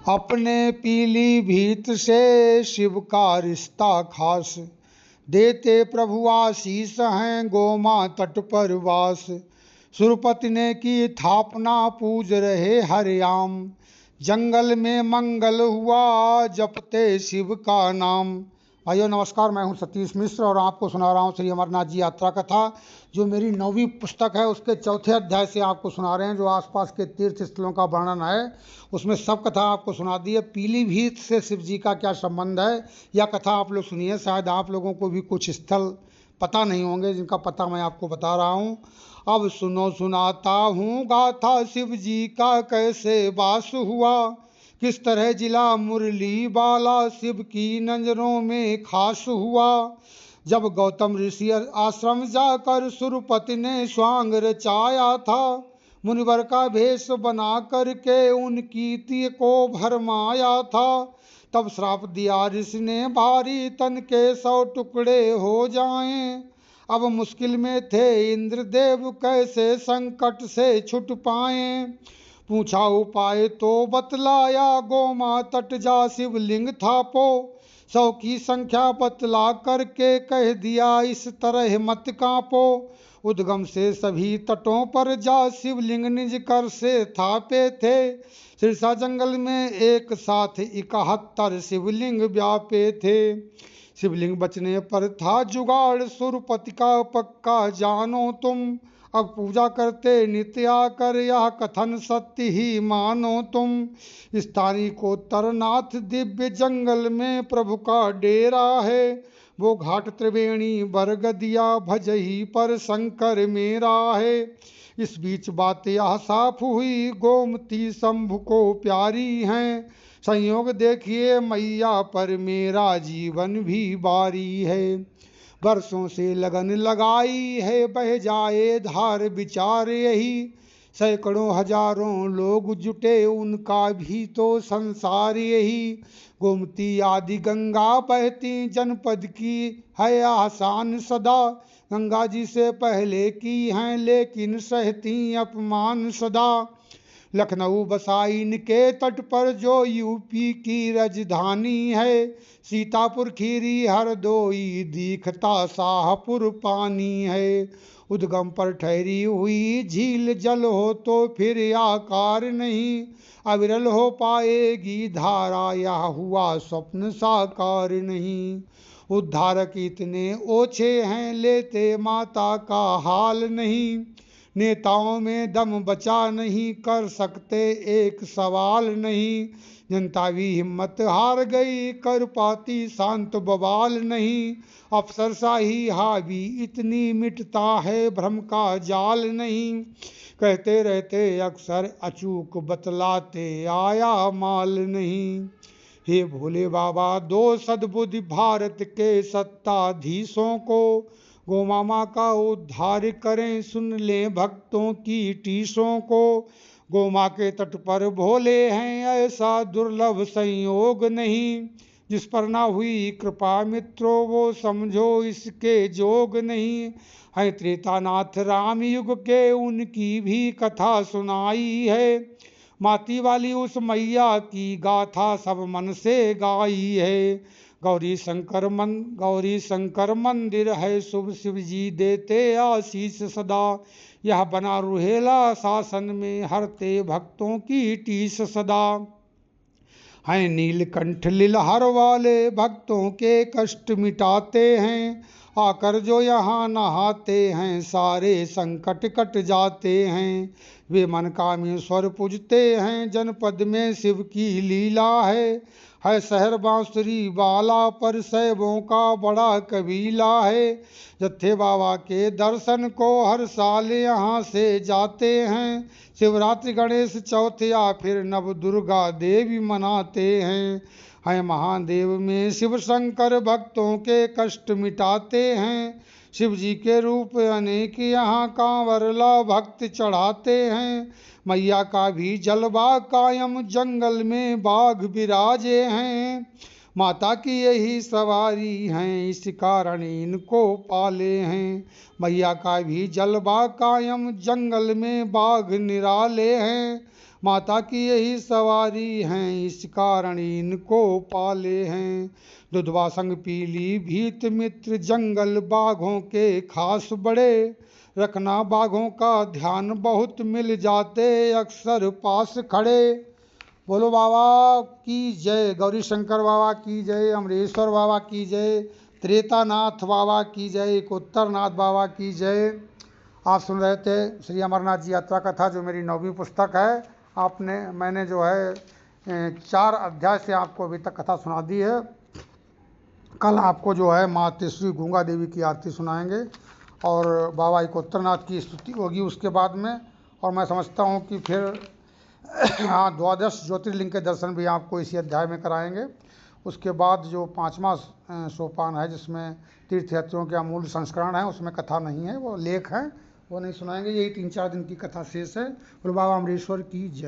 अपने पीलीभीत से शिव का रिश्ता खास, देते प्रभु आशीष हैं गोमा तट पर वास। सुरपति ने की थापना पूज रहे हरयाम, जंगल में मंगल हुआ जपते शिव का नाम। भाइयों नमस्कार, मैं हूं सतीश मिश्र और आपको सुना रहा हूं श्री अमरनाथ जी यात्रा कथा, जो मेरी 9वीं पुस्तक है उसके चौथे अध्याय से आपको सुना रहे हैं। जो आसपास के तीर्थ स्थलों का वर्णन है उसमें सब कथा आपको सुना दी है। पीलीभीत से शिव जी का क्या संबंध है, यह कथा आप लोग सुनिए। शायद आप लोगों को भी कुछ स्थल पता नहीं होंगे जिनका पता मैं आपको बता रहा हूँ। अब सुनो सुनाता हूँ गाथा शिव जी का कैसे वास हुआ, किस तरह जिला मुरली बाला शिव की नजरों में खास हुआ। जब गौतम ऋषि आश्रम जाकर सुरपति ने स्वांग रचाया था, मुनिवर का भेष बना करके उनकी तीय को भरमाया था। तब श्राप दिया ऋषि ने भारी तन के 100 टुकड़े हो जाएं। अब मुश्किल में थे इंद्रदेव कैसे संकट से छुट पाएं। पूछा उपाय तो बतलाया गोमा तट जा शिवलिंग थापो। 100 की संख्या बतला करके कह दिया इस तरह मत कांपो। उद्गम से सभी तटों पर जा शिवलिंग निज कर से थापे थे। सिरसा जंगल में एक साथ 71 शिवलिंग व्यापे थे। शिवलिंग बचने पर था जुगाड़ सुरपति का पक्का जानो तुम। अब पूजा करते नित्य आकर यह कथन सत्य ही मानो तुम। स्थानीय को तरनाथ दिव्य जंगल में प्रभु का डेरा है। वो घाट त्रिवेणी बरगदिया भजही पर शंकर मेरा है। इस बीच बात यह साफ हुई गोमती शंभु को प्यारी हैं। संयोग देखिए मैया पर मेरा जीवन भी बारी है। वर्षों से लगन लगाई है बह जाए धार विचार यही। सैकड़ों हजारों लोग जुटे उनका भी तो संसार यही। गोमती आदि गंगा बहती जनपद की है आसान सदा। गंगा जी से पहले की हैं लेकिन सहती अपमान सदा। लखनऊ बसाइन के तट पर जो यूपी की राजधानी है। सीतापुर खीरी हरदोई दिखता शाहपुर पानी है। उद्गम पर ठहरी हुई झील जल हो तो फिर आकार नहीं। अविरल हो पाएगी धारा यह हुआ स्वप्न साकार नहीं। उद्धारक इतने ओछे हैं लेते माता का हाल नहीं। नेताओं में दम बचा नहीं कर सकते एक सवाल नहीं। जनता भी हिम्मत हार गई कर पाती शांत बवाल नहीं। अफसरशाही हावी इतनी मिटता है भ्रम का जाल नहीं। कहते रहते अक्सर अचूक बतलाते आया माल नहीं। हे भोले बाबा दो सद्बुद्धि भारत के सत्ताधीशों को। गोमामा का उद्धार करें सुन लें भक्तों की टीसों को। गोमा के तट पर भोले हैं ऐसा दुर्लभ संयोग नहीं। जिस पर ना हुई कृपा मित्रों वो समझो इसके जोग नहीं। है त्रेतानाथ राम युग के उनकी भी कथा सुनाई है। माती वाली उस मैया की गाथा सब मन से गाई है। गौरी शंकर मंदिर है शुभ शिव जी देते आशीष सदा। यह बना रुहेला शासन में हरते भक्तों की टीस सदा। हैं नीलकंठ लीलहर वाले भक्तों के कष्ट मिटाते हैं। आकर जो यहाँ नहाते हैं सारे संकट कट जाते हैं। वे मन कामेश्वर पूजते हैं जनपद में शिव की लीला है शहर बांसुरी वाला पर सैबों का बड़ा कबीला है। जत्थे बाबा के दर्शन को हर साल यहाँ से जाते हैं। शिवरात्रि गणेश चौथ या फिर नव दुर्गा देवी मनाते हैं महादेव में शिव शंकर भक्तों के कष्ट मिटाते हैं। शिव जी के रूप अनेक यहाँ कांवरला भक्त चढ़ाते हैं। मैया का भी जलवा कायम जंगल में बाघ विराजे हैं। माता की यही सवारी हैं इस कारण इनको पाले हैं। मैया का भी जलवा कायम जंगल में बाघ निराले हैं। माता की यही सवारी हैं, इस कारण इनको पाले हैं। दुधवा संग पीली भीत मित्र, जंगल बाघों के खास बड़े। रखना बाघों का ध्यान, बहुत मिल जाते अक्सर पास खड़े। बोलो बाबा की जय, गौरी शंकर बाबा की जय, अमरेश्वर बाबा की जय, त्रेतानाथ बाबा की जय, उत्तरनाथ बाबा की जय। आप सुन रहे थे श्री अमरनाथ जी यात्रा कथा, जो मेरी 9वीं पुस्तक है। मैंने जो है 4 अध्याय से आपको अभी तक कथा सुना दी है। कल आपको जो है माँ तेश्वरी गंगा देवी की आरती सुनाएंगे और बाबा उत्तरनाथ की स्तुति होगी उसके बाद में। और मैं समझता हूँ कि फिर हाँ, 12 ज्योतिर्लिंग के दर्शन भी आपको इसी अध्याय में कराएंगे। उसके बाद जो 5वां सोपान है, जिसमें तीर्थयात्रियों के अमूल्य संस्करण है, उसमें कथा नहीं है, वो लेख है, वो नहीं सुनाएंगे। यही 3-4 दिन की कथा शेष है। बोलो बाबा अमरेश्वर की जय।